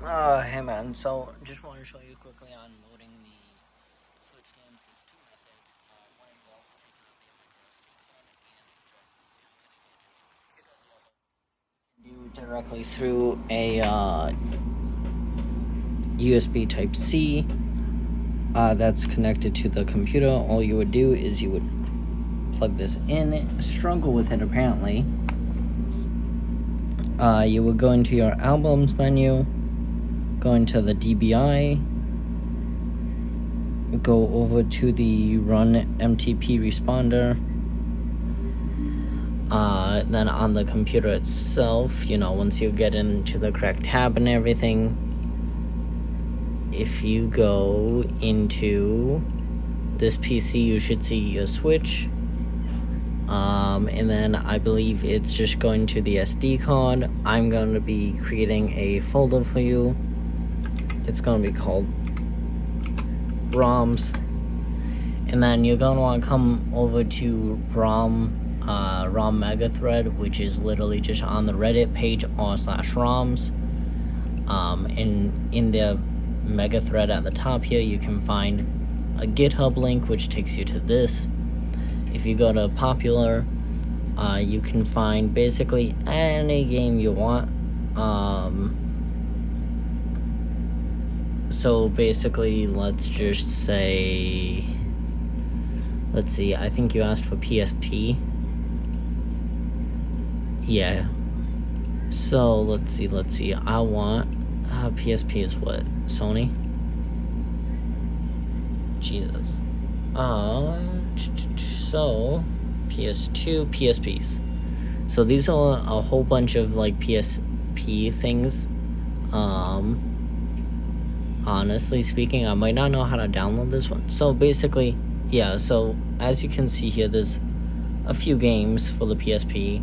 Hey man, so just want to show you quickly on loading the Switch games. There's two methods. One involves taking out the micro SD card and putting it in your computer. The other you do directly through a USB Type C that's connected to the computer. All you would do is you would plug this in, struggle with it apparently. You would go into your albums menu, go into the DBI, go over to the run MTP responder. Then on the computer itself, once you get into the correct tab and everything, if you go into this PC, you should see a switch. And then I believe it's just going to the SD card. I'm going to be creating a folder for you. It's going to be called ROMs. And then you're going to want to come over to ROM mega thread, which is literally just on the Reddit page r/ROMs. In the mega thread at the top here, you can find a GitHub link which takes you to this. If you go to popular, you can find basically any game you want. So basically, let's just say, let's see, I think you asked for PSP. Yeah. So let's see. I want PSP is what? Sony? Jesus. So PS2, PSPs. So these are a whole bunch of like PSP things. Honestly speaking, I might not know how to download this one. So basically, yeah, so as you can see here, there's a few games for the PSP.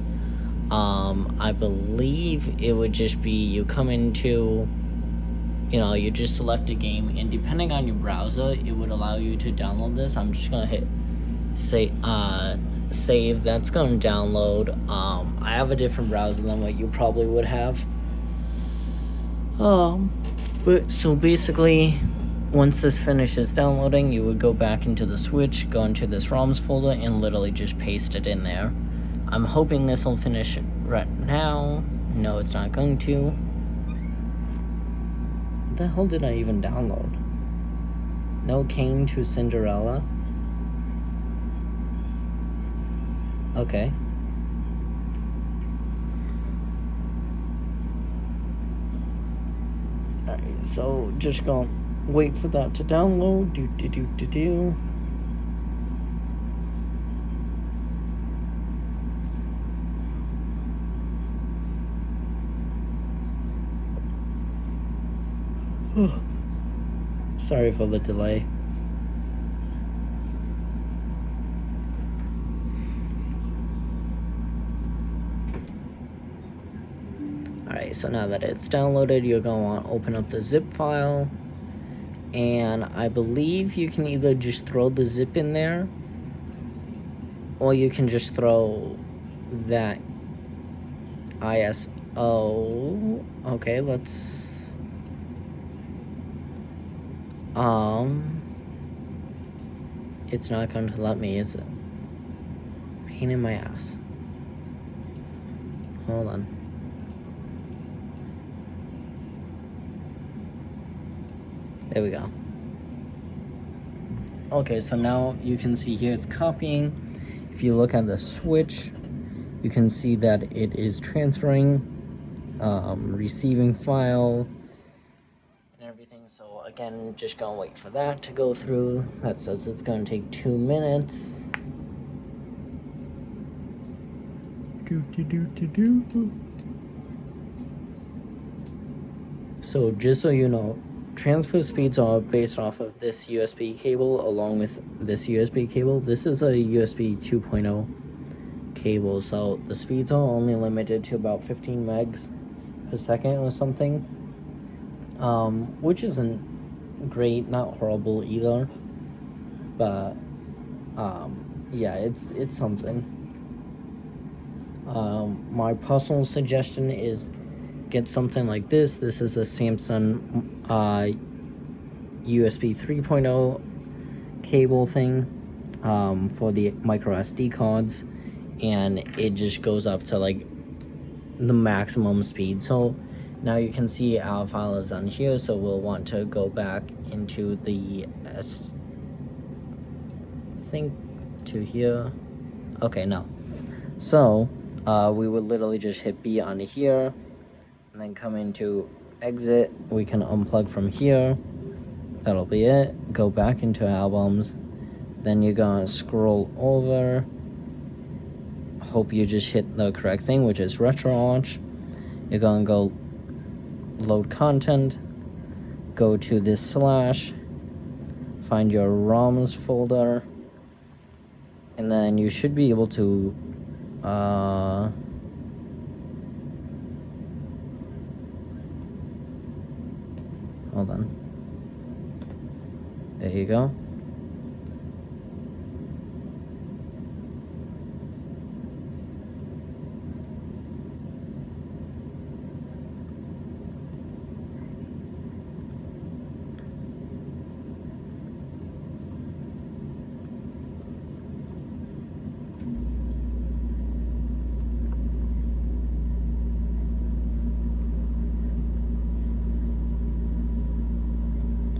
I believe it would just be you come into, you just select a game, and depending on your browser, it would allow you to download this. I'm just gonna hit save. That's gonna download. I have a different browser than what you probably would have. But so basically, once this finishes downloading, you would go back into the Switch, go into this ROMs folder, and literally just paste it in there. I'm hoping this will finish right now. No, it's not going to. What the hell did I even download? No Cane to Cinderella? Okay. Alright, so just gonna wait for that to download. Do. Sorry for the delay. Alright, so now that it's downloaded, you're going to want to open up the zip file. And I believe you can either just throw the zip in there, or you can just throw that ISO. Okay, let's... It's not going to let me, is it? Pain in my ass. Hold on. There we go. Okay, so now you can see here it's copying. If you look at the Switch, you can see that it is transferring, receiving file, and everything. So again, just gonna wait for that to go through. That says it's gonna take 2 minutes. So just so you know, transfer speeds are based off of this USB cable along with this USB cable. This is a USB 2.0 cable, so the speeds are only limited to about 15 megs per second or something, which isn't great, not horrible either, but yeah, it's something. My personal suggestion is get something like this. This is a Samsung USB 3.0 cable thing for the micro SD cards, and it just goes up to like the maximum speed. So now you can see our file is on here, so we'll want to go back into the to here. Okay, no. So we would literally just hit B on here and then come into exit. We can unplug from here. That'll be it. Go back into albums. Then you're gonna scroll over. Hope you just hit the correct thing, which is RetroArch. You're gonna go load content, go to this slash, find your ROMs folder, and then you should be able to hold on. There you go.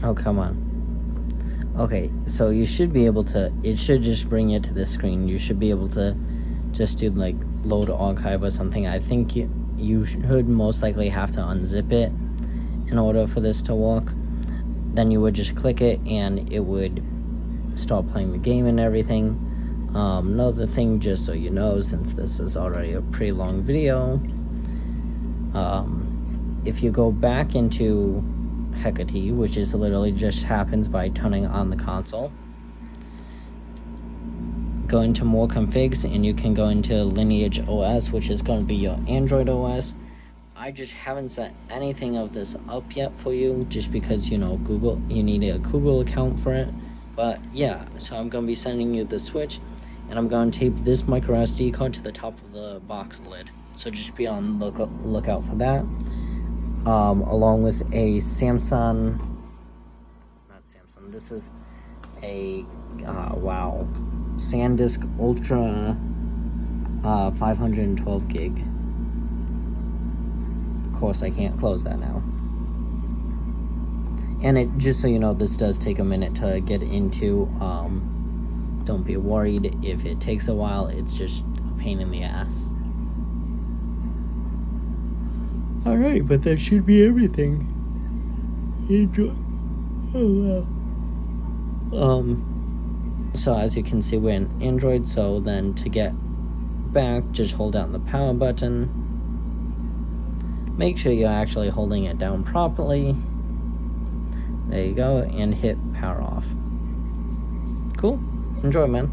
Oh, come on. Okay, so you should be able to, it should just bring you to this screen. You should be able to just do like load archive or something. I think you should most likely have to unzip it in order for this to work. Then you would just click it and it would start playing the game and everything. Another thing, just so you know, since this is already a pretty long video, if you go back into Hecate, which is literally just happens by turning on the console, go into more configs and you can go into Lineage OS, which is going to be your Android OS. I just haven't set anything of this up yet for you, just because, you know, Google, you need a Google account for it. But yeah, so I'm going to be sending you the switch, and I'm going to tape this micro SD card to the top of the box lid, so just be on lookout for that. Along with a Samsung, not Samsung, this is a, wow, SanDisk Ultra 512 gig. Of course, I can't close that now. And it, just so you know, this does take a minute to get into. Don't be worried if it takes a while, it's just a pain in the ass. Alright, but that should be everything. Enjoy. Oh wow. So as you can see, we're in Android, so then to get back, just hold down the power button. Make sure you're actually holding it down properly. There you go, and hit power off. Cool. Enjoy, man.